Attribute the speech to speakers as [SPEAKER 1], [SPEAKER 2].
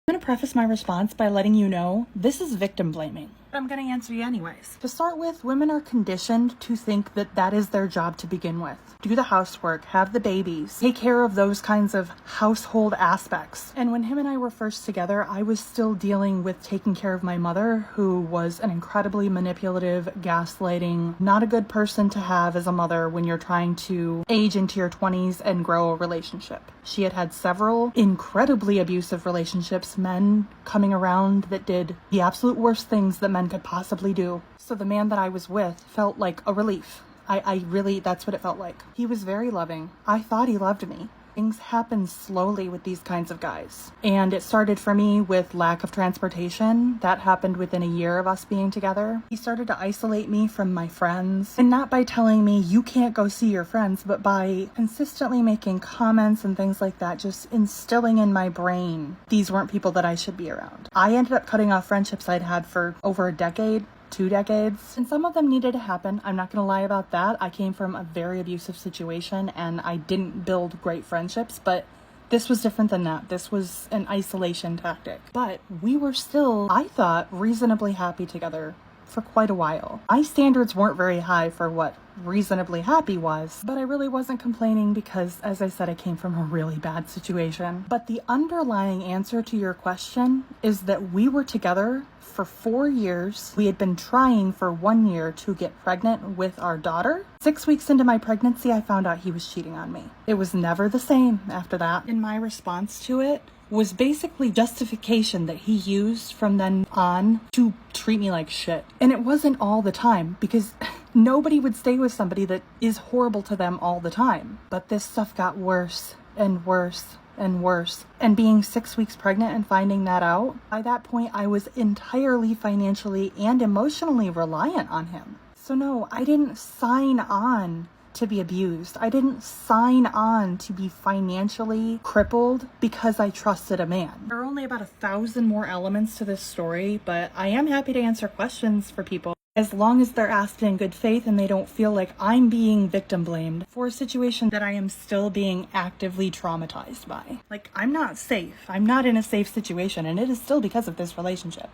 [SPEAKER 1] I'm going to preface my response by letting you know this is victim blaming. But I'm going to answer you anyways. To start with, women are conditioned to think that that is their job to begin with. Do the housework, have the babies, take care of those kinds of household aspects. And when him and I were first together, I was still dealing with taking care of my mother, who was an incredibly manipulative, gaslighting, not a good person to have as a mother when you're trying to age into your 20s and grow a relationship. She had had several incredibly abusive relationships, men coming around that did the absolute worst things that men could possibly do. So the man that I was with felt like a relief. I really, that's what it felt like. He was very loving. I thought he loved me. Things happen slowly with these kinds of guys. And it started for me with lack of transportation. That happened within a year of us being together. He started to isolate me from my friends. And not by telling me, you can't go see your friends, but by consistently making comments and things like that, just instilling in my brain, these weren't people that I should be around. I ended up cutting off friendships I'd had for over a decade. 2 decades, and some of them needed to happen. I'm not gonna lie about that. I came from a very abusive situation and I didn't build great friendships, but this was different than that. This was an isolation tactic. But we were still, I thought, reasonably happy together for quite a while. My standards weren't very high for what reasonably happy was, but I really wasn't complaining because, as I said, I came from a really bad situation. But the underlying answer to your question is that we were together for 4 years. We had been trying for 1 year to get pregnant with our daughter. 6 weeks into my pregnancy, I found out he was cheating on me. It was never the same after that. And my response to it was basically justification that he used from then on to treat me like shit. And it wasn't all the time, because nobody would stay with somebody that is horrible to them all the time. But this stuff got worse and worse and worse. And being 6 weeks pregnant and finding that out, by that point I was entirely financially and emotionally reliant on him. So no, I didn't sign on to be abused. I didn't sign on to be financially crippled because I trusted a man. There are only about 1,000 more elements to this story, but I am happy to answer questions for people as long as they're asked in good faith and they don't feel like I'm being victim blamed for a situation that I am still being actively traumatized by. Like, I'm not safe. I'm not in a safe situation, and it is still because of this relationship.